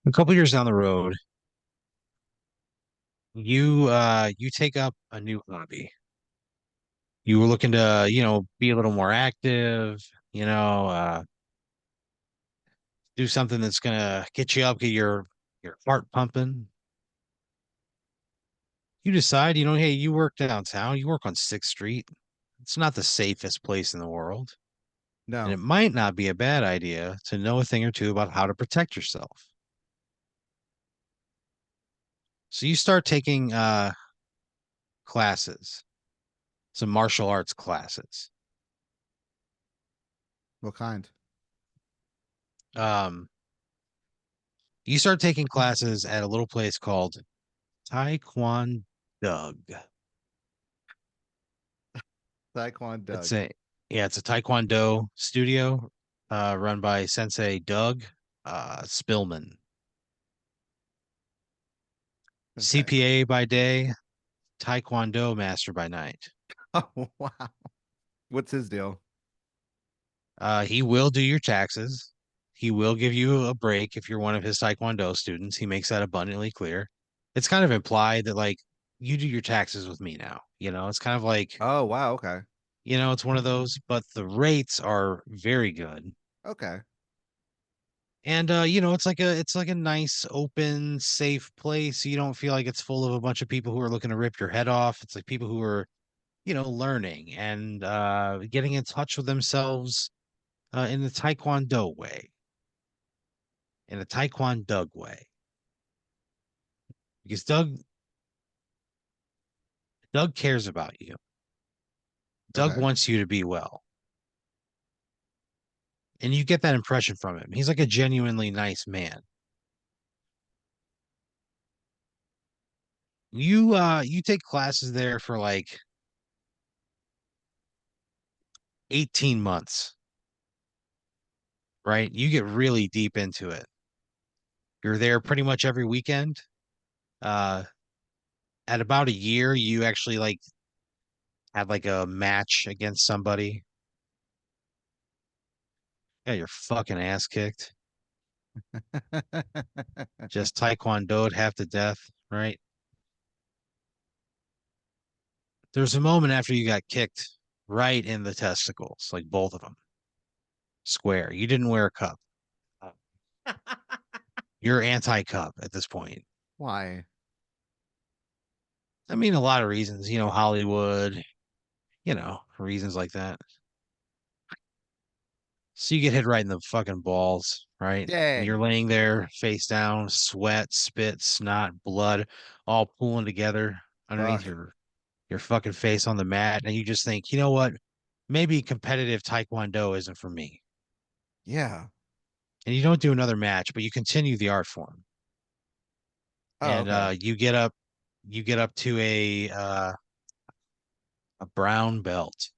A couple years down the road, you take up a new hobby. You were looking to, be a little more active, you know, uh, do something that's gonna get you up, get your heart pumping. You decide, hey, you work downtown, you work on 6th Street. It's not the safest place in the world. And it No. might not be a bad idea to know a thing or two about how to protect yourself. So you start taking classes, some martial arts classes. What kind? Um, you start taking classes at a little place called Taekwondo. Taekwondo It's Doug. a yeah, it's a Taekwondo studio run by Sensei Doug Spillman. Okay. CPA by day, Taekwondo master by night. Oh, wow. What's his deal? He will do your taxes. He will give you a break if you're one of his Taekwondo students. He makes that abundantly clear. It's kind of implied that like you do your taxes with me now. It's kind of like, Oh, wow. Okay. it's one of those, but the rates are very good. Okay. And it's like a nice, open, safe place. You don't feel like it's full of a bunch of people who are looking to rip your head off. It's like people who are, learning and getting in touch with themselves in the Taekwondo way, in a Taekwondo way. Because Doug cares about you. Doug Okay. wants you to be well. And you get that impression from him. He's like a genuinely nice man. You take classes there for like 18 months, right? You get really deep into it. You're there pretty much every weekend. Uh, at about a year, you actually like had like a match against somebody. Yeah, your fucking ass kicked. Just taekwondoed half to death, right? There's a moment after you got kicked right in the testicles, like both of them, square. You didn't wear a cup. You're anti-cup at this point. Why? I mean, a lot of reasons, Hollywood, reasons like that. So you get hit right in the fucking balls, right? And you're Dang. laying there face down, sweat, spit, snot, blood, all pooling together underneath Fuck. your fucking face on the mat, and you just think, you know what? Maybe competitive taekwondo isn't for me. Yeah. And you don't do another match, but you continue the art form. Oh, And okay. you get up to a brown belt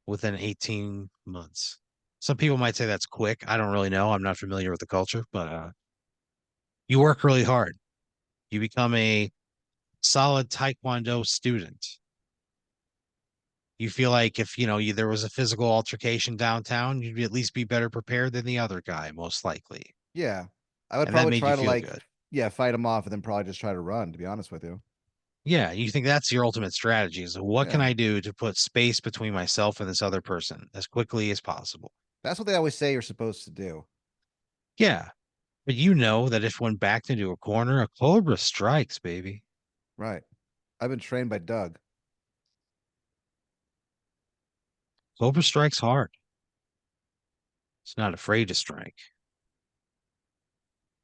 within 18 months. Some people might say that's quick. I don't really know. I'm not familiar with the culture, but you work really hard. You become a solid taekwondo student. You feel like if there was a physical altercation downtown, you'd at least be better prepared than the other guy, most likely, Yeah. I would and that probably made you try to feel like, good. yeah, fight him off and then probably just try to run, to be honest with you. Yeah, you think that's your ultimate strategy is what can Yeah. I do to put space between myself and this other person as quickly as possible? That's what they always say you're supposed to do. Yeah, but you know that if one backed into a corner, a cobra strikes, baby. Right. I've been trained by Doug. Cobra strikes hard. It's not afraid to strike.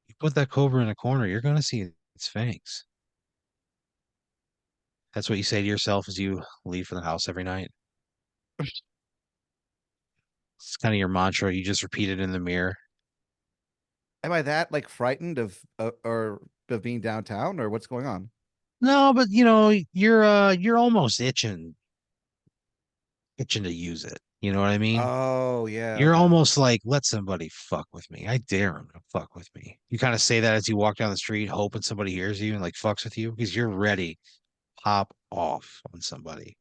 You put that cobra in a corner, you're going to see its fangs. That's what you say to yourself as you leave for the house every night. It's kind of your mantra. You just repeat it in the mirror. Am I that like frightened of or of being downtown or what's going on? No, but you're almost itching to use it. You know what I mean? Oh, yeah, You're okay. almost like, let somebody fuck with me. I dare him to fuck with me. You kind of say that as you walk down the street, hoping somebody hears you and like fucks with you because you're ready to pop off on somebody.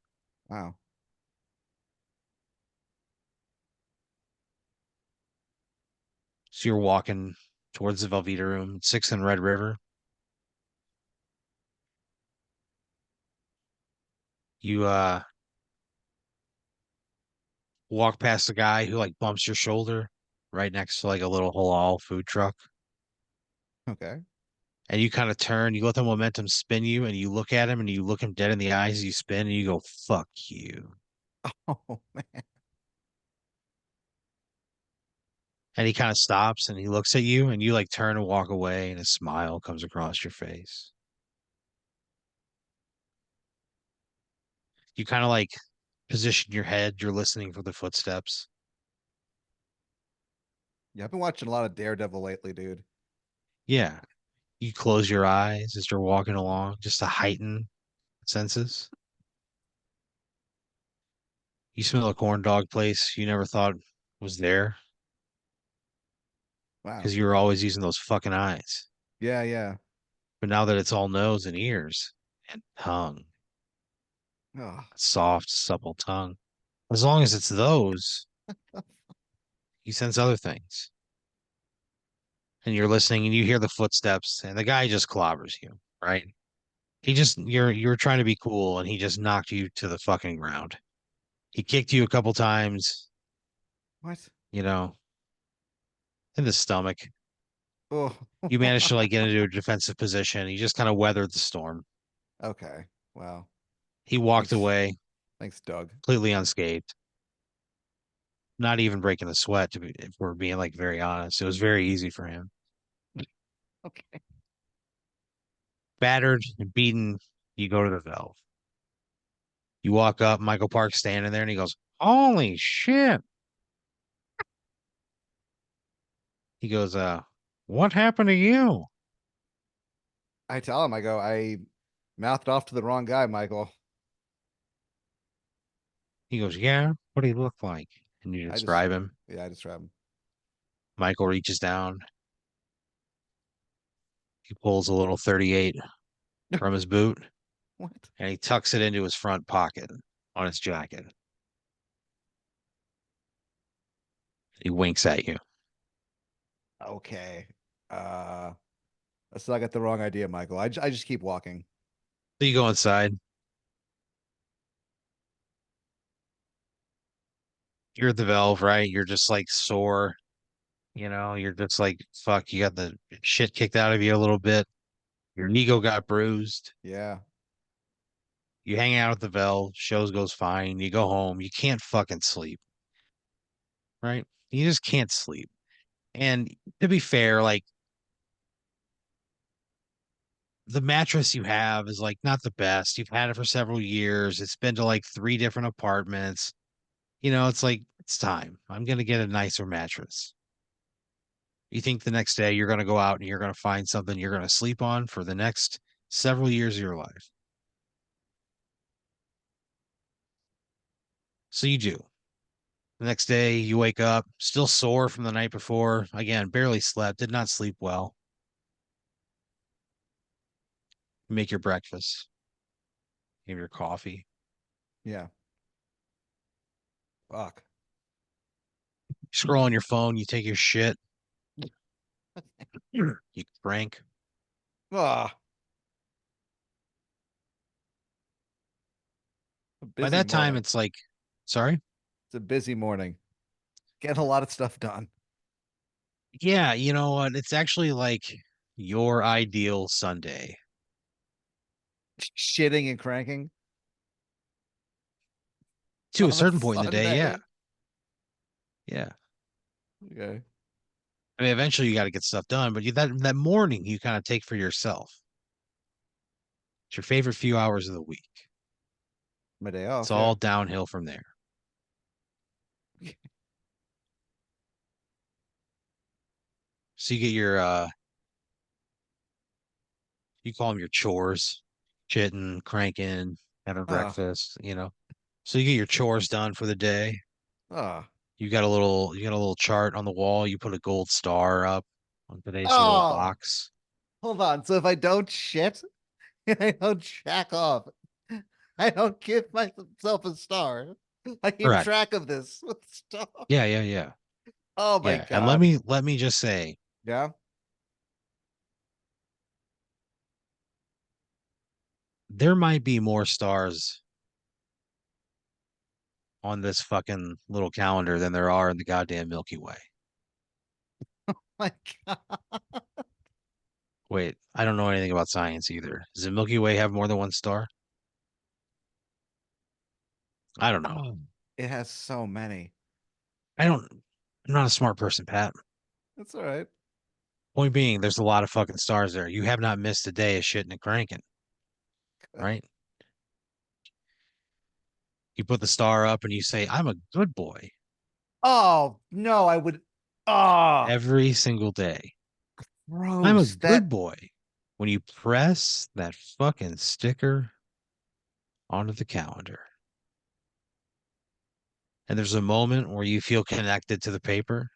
Wow. So you're walking towards the Velveeta room, 6th and Red River. You walk past the guy who like bumps your shoulder right next to like a little halal food truck. Okay. And you kind of turn, you let the momentum spin you, and you look at him and you look him dead in the eyes as you spin, and you go, fuck you. Oh man. And he kind of stops and he looks at you, and you like turn and walk away, and a smile comes across your face. You kind of like position your head, you're listening for the footsteps. Yeah, I've been watching a lot of Daredevil lately, dude. Yeah. You close your eyes as you're walking along just to heighten senses. You smell a corn dog place you never thought was there Wow. because you were always using those fucking eyes. Yeah, yeah. But now that it's all nose and ears and tongue, Oh, soft, supple tongue, as long as it's those, you sense other things. And you're listening and you hear the footsteps and the guy just clobbers you, right? You're trying to be cool and he just knocked you to the fucking ground. He kicked you a couple times, what? you know, in the stomach. Oh, You managed to like get into a defensive position. He just kind of weathered the storm. okay. Wow. He walked Thanks. away Thanks, Doug. completely unscathed, not even breaking a sweat to be if we're being like very honest. It was very easy for him. Okay. Battered and beaten, you go to the valve. You walk up, Michael Park's standing there and he goes, holy shit. He goes, what happened to you? I tell him, I go, I mouthed off to the wrong guy, Michael. He goes, yeah, what do he look like? And you I just, describe him. yeah, I describe him. Michael reaches down, he pulls a little 38 from his boot What? and he tucks it into his front pocket on his jacket. He winks at you. Okay. Uh, so I got the wrong idea, Michael. I just keep walking. So you go inside. You're at the valve, right? You're just like sore, you're just like, fuck, you got the shit kicked out of you a little bit. Your ego got bruised. Yeah. You hang out at the valve, shows goes fine. You go home. You can't fucking sleep, right? You just can't sleep. And to be fair, like the mattress you have is like not the best. You've had it for several years. It's been to like three different apartments. It's like it's time. I'm gonna get a nicer mattress. You think the next day you're gonna go out and you're gonna find something you're gonna sleep on for the next several years of your life. So you do. The next day you wake up still sore from the night before. Again, barely slept, did not sleep well. You make your breakfast, you have your coffee. Yeah. Fuck. You scroll on your phone, you take your shit, you crank. Ah, a By busy that time, morning. it's like, sorry? It's a busy morning. Getting a lot of stuff done. Yeah, you know what? It's actually like your ideal Sunday. Shitting and cranking To a on a certain point in the day, yeah. Sunday. Yeah. Okay. I mean, eventually you got to get stuff done, but that morning you kind of take for yourself. It's your favorite few hours of the week. My day It's off, yeah. all downhill from there. So you get your you call them your chores, chitting, cranking, having Ah, breakfast. So you get your chores done for the day. ah. You got a little chart on the wall. You put a gold star up on today's little Oh, box. hold on. So if I don't shit and I don't jack off, I don't give myself a star. I keep Correct. track of this with stuff. Yeah, yeah, yeah. Oh my Yeah, and let God. me let me just say, Yeah. there might be more stars on this fucking little calendar than there are in the goddamn Milky Way. My God. Wait, I don't know anything about science either. Does the Milky Way have more than one star? I don't know. Oh, it has so many. I don't. I'm not a smart person, Pat. That's all right. Point being, there's a lot of fucking stars there. You have not missed a day of shitting and cranking, right? You put the star up and you say, "I'm a good boy," Oh no, I would. Oh, every single day. I'm a gross. good boy. When you press that fucking sticker onto the calendar, and there's a moment where you feel connected to the paper,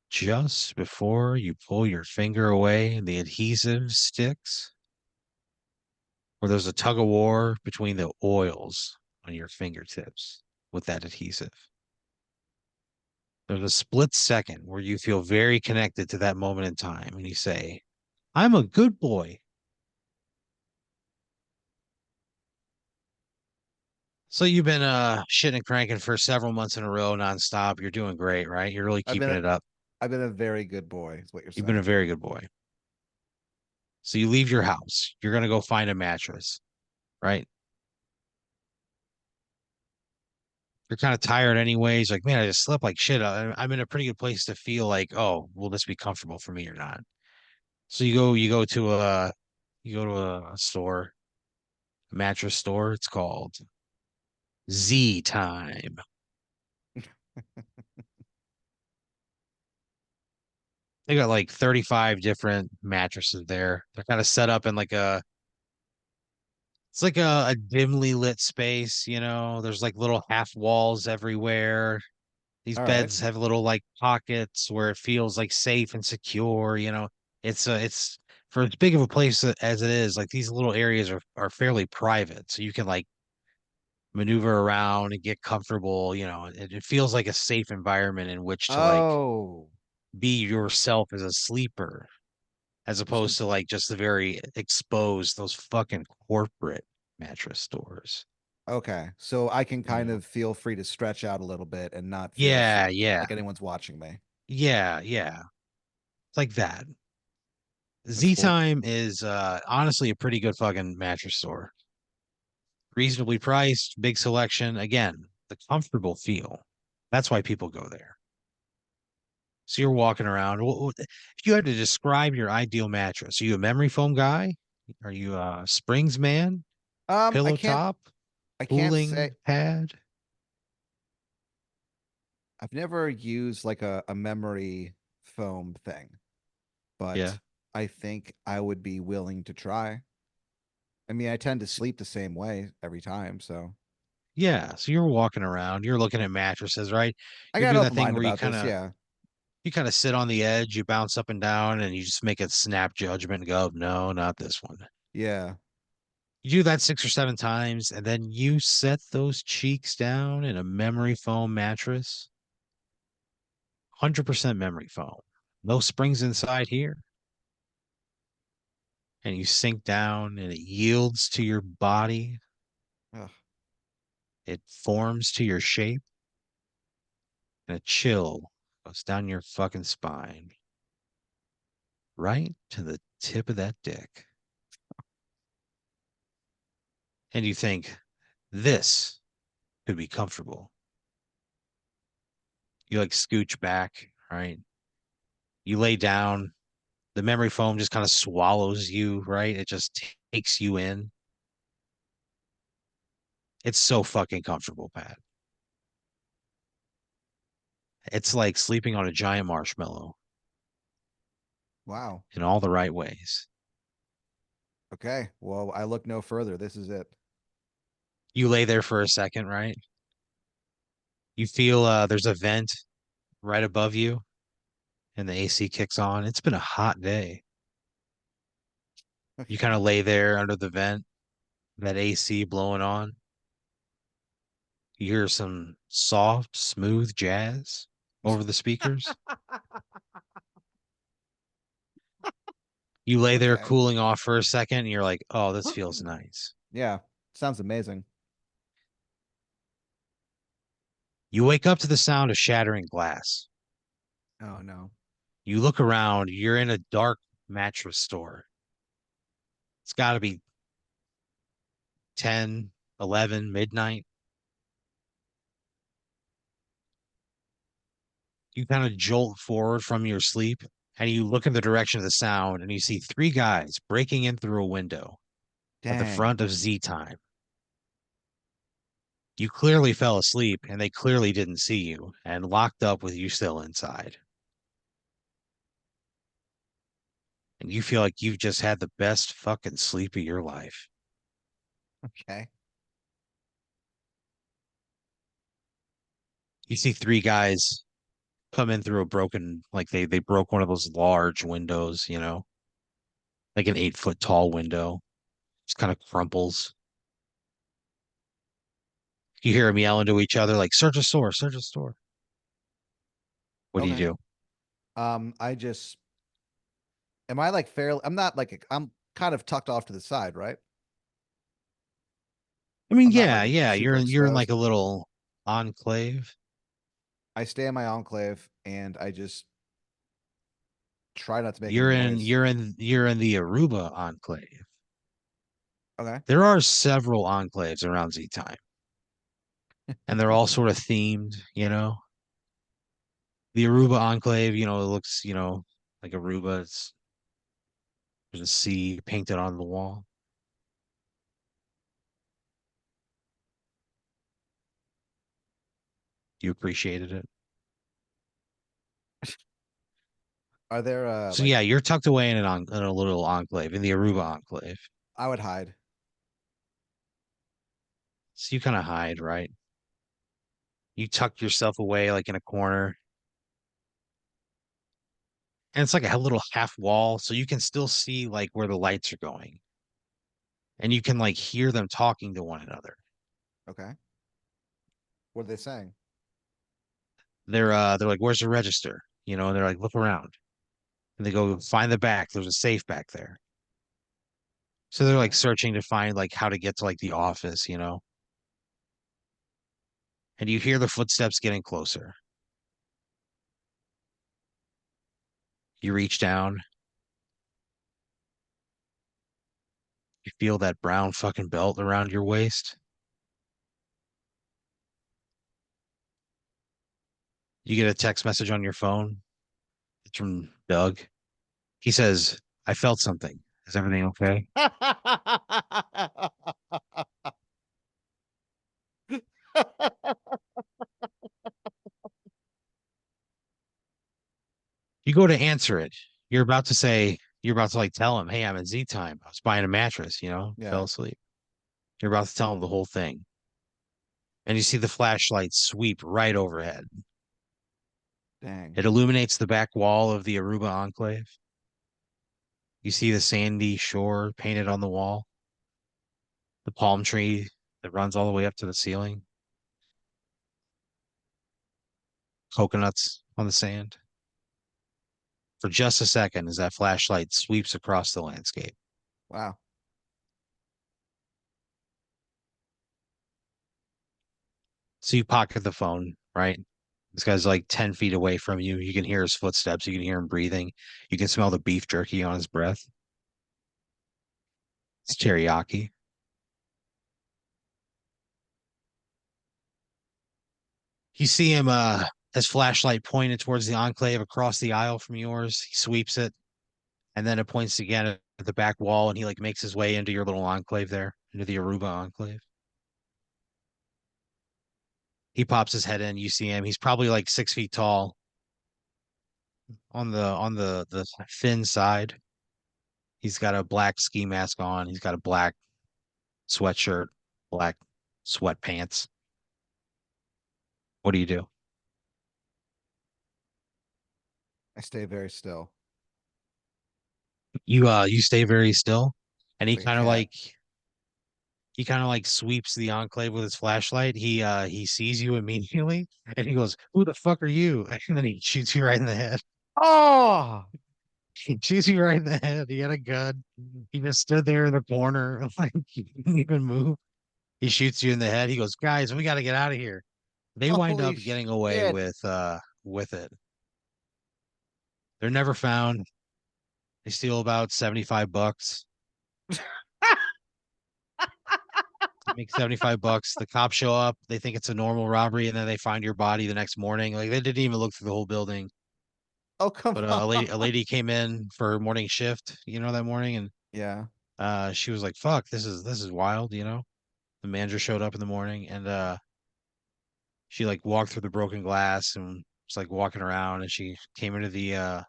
just before you pull your finger away and the adhesive sticks, where there's a tug of war between the oils on your fingertips with that adhesive. There's a split second where you feel very connected to that moment in time and you say, I'm a good boy. So you've been shitting and cranking for several months in a row nonstop. You're doing great, right? You're really I've keeping been a, it up. I've been a very good boy, is what you're You've been a saying. very good boy. So you leave your house. You're gonna go find a mattress, right? You're kind of tired anyways. Like, man, I just slept like shit. I'm in a pretty good place to feel like, oh, will this be comfortable for me or not? So you go to a store, a mattress store. It's called Z Time. They got like 35 different mattresses there. They're kind of set up in like it's like a dimly lit space, you know. There's like little half walls everywhere. These All right. beds have little like pockets where it feels like safe and secure, you know. It's for as big of a place as it is, like these little areas are fairly private. So you can like maneuver around and get comfortable, you know. It feels like a safe environment in which to like Oh, be yourself as a sleeper, as so opposed to like just the very exposed, those fucking corporate mattress stores. okay. So I can You kind know? of feel free to stretch out a little bit and not feel Yeah, yeah, like anyone's watching me. yeah, yeah. It's like that. That's Z for Time is honestly a pretty good fucking mattress store. Reasonably priced, big selection. Again, the comfortable feel. That's why people go there. So you're walking around. If you had to describe your ideal mattress, are you a memory foam guy? Are you a springs man? I Pillow can't top? I can't say Cooling pad? I've never used like a memory foam thing, Yeah. but I think I would be willing to try. I mean, I tend to S- sleep the same way every time, so Yeah. So you're walking around, you're looking at mattresses, right? I You're got an doing that open thing mind where about this. Yeah. you kind of sit on the edge, you bounce up and down, and you just make a snap judgment and go, no, not this one. Yeah. You do that 6 or 7 times, and then you set those cheeks down in a memory foam mattress, 100% memory foam. No springs inside here. And you sink down and it yields to your body. Ugh. It forms to your shape, and a chill goes down your fucking spine, right to the tip of that dick. And you think, this could be comfortable. You like scooch back, right? You lay down, the memory foam just kind of swallows you, right? It just takes you in. It's so fucking comfortable, Pat. It's like sleeping on a giant marshmallow Wow. in all the right ways. Okay. Well, I look no further. This is it. You lay there for a second, right? You feel there's a vent right above you and the AC kicks on. It's been a hot day. You kind Okay. of lay there under the vent, that AC blowing on. You hear some soft, smooth jazz. over the speakers. You lay there Okay. cooling off for a second, and you're like, "Oh, this feels nice." Yeah. Sounds amazing. You wake up to the sound of shattering glass. Oh no. You look around, you're in a dark mattress store. It's got to be 10, 11, midnight. You kind of jolt forward from your sleep and you look in the direction of the sound and you see three guys breaking in through a window at the Dang. front of Z Time. You clearly fell asleep and they clearly didn't see you and locked up with you still inside. And you feel like you've just had the best fucking sleep of your life. Okay. You see three guys come in through a broken, like they broke one of those large windows, like an 8 foot tall window. Just kind of crumples. You hear them yelling to each other like, "Search a store, search a store." What do you Okay. do? I just am I like fairly I'm not like I'm kind of tucked off to the side, right? I mean, I'm not yeah, like yeah, super you're in like exposed. a little enclave. I stay in my enclave and I just try not to make any You're in noise. you're in you're in the Aruba enclave. Okay. There are several enclaves around Z Time, and they're all sort of themed. The Aruba enclave, it looks, like Aruba. There's a sea painted on the wall. You appreciated it. Are there So like yeah, you're tucked away in a little enclave, in the Aruba enclave. I would hide. So you kind of hide, right? You tuck yourself away like in a corner. And it's like a little half wall, so you can still see like where the lights are going. And you can like hear them talking to one another. Okay. What are they saying? They're like, "Where's the register?" And they're like, "Look around." And they go find the back. There's a safe back there. So they're like Okay. searching to find like how to get to like the office. And you hear the footsteps getting closer. You reach down, you feel that brown fucking belt around your waist. You get a text message on your phone. It's from Doug. He says, "I felt something. Is everything okay?" You go to answer it. You're about to like tell him, "Hey, I'm at Z Time. I was buying a mattress, fell Yeah. asleep." You're about to tell him the whole thing. And you see the flashlight sweep right overhead. Dang. It illuminates the back wall of the Aruba enclave. You see the sandy shore painted on the wall, the palm tree that runs all the way up to the ceiling, coconuts on the sand. For just a second, as that flashlight sweeps across the landscape. Wow. So you pocket the phone, right? This guy's like 10 feet away from you. You can hear his footsteps. You can hear him breathing. You can smell the beef jerky on his breath. It's teriyaki. You see him, his flashlight pointed towards the enclave across the aisle from yours. He sweeps it, and then it points again at the back wall, and he like makes his way into your little enclave there, into the Aruba enclave. He pops his head in. You see him. He's probably like 6 feet tall on the thin side. He's got a black ski mask on. He's got a black sweatshirt, black sweatpants. What do you do? I stay very still, You stay very still, and he like a kind of cat. he kind of like sweeps the enclave with his flashlight. He sees you immediately and he goes, "Who the fuck are you?" And then he shoots you right in the head. Oh, He shoots you right in the head. He had a gun. He just stood there in the corner, like he didn't even move. He shoots you in the head. He goes, "Guys, we got to get out of here." They wind holy up getting away shit. with it. They're never found. They steal about 75 bucks. Make 75 bucks. The cops show up. They think it's a normal robbery, and then they find your body the next morning. Like they didn't even look through the whole building. Oh, come But on. a lady came in for her morning shift, that morning, and Yeah. she was like, "Fuck, this is wild." The manager showed up in the morning, and she like walked through the broken glass and was like walking around, and she came into the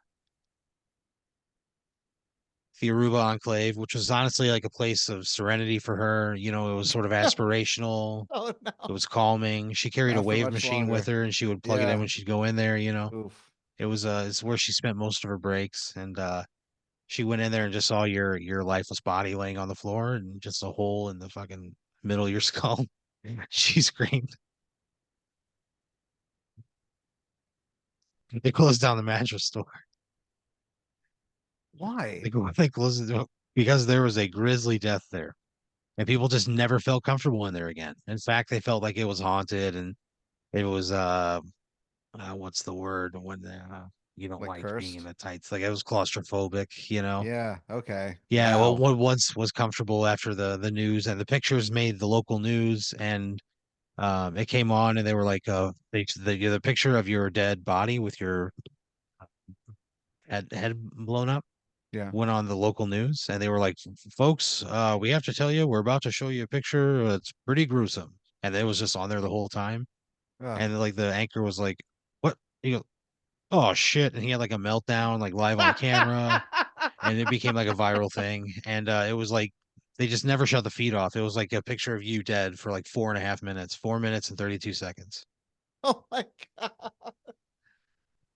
Aruba Enclave, which was honestly like a place of serenity for her. It was sort of aspirational. Oh It no. was calming. She carried a Not for wave much machine with longer. her and she would plug it in Yeah. when she'd go in there. Oof. It's where she spent most of her breaks. And she went in there and just saw your lifeless body laying on the floor and just a hole in the fucking middle of your skull. She screamed. They closed down the mattress store. Why? They closed it because there was a grisly death there. And people just never felt comfortable in there again. In fact, they felt like it was haunted and it was what's the word when you don't Like like being in cursed? the tights, like it was claustrophobic. Yeah. Okay. Yeah, well, Wow. what once was comfortable after the news and the pictures made the local news, and it came on and they were like the picture of your dead body with your head blown up Yeah. went on the local news, and they were like, "Folks, we have to tell you, we're about to show you a picture. It's pretty gruesome," and it was just on there the whole time. Ugh. And like the anchor was like, "What?" He goes, "Oh shit!" And he had like a meltdown, like live on camera, and it became like a viral thing. And it was like they just never shut the feed off. It was like a picture of you dead for like 4.5 minutes, 4 minutes and 32 seconds. Oh my God.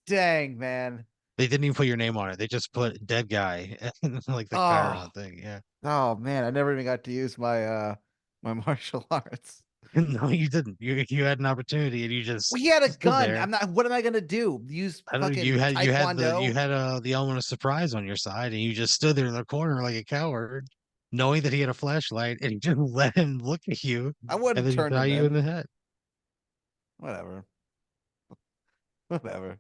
Dang, man. They didn't even put your name on it. They just put dead guy and like the Oh, Chiron thing. Yeah. oh man. I never even got to use my martial arts. No, you didn't. You had an opportunity and you Well, just he had a stood gun. there. I'm not, what am I gonna do? Use I don't know. fucking You taekwondo? had the element of surprise on your side, and you just stood there in the corner like a coward, knowing that he had a flashlight, and you just let him look at you, I and wouldn't then he turn shot him you in in. the head. Whatever. Whatever.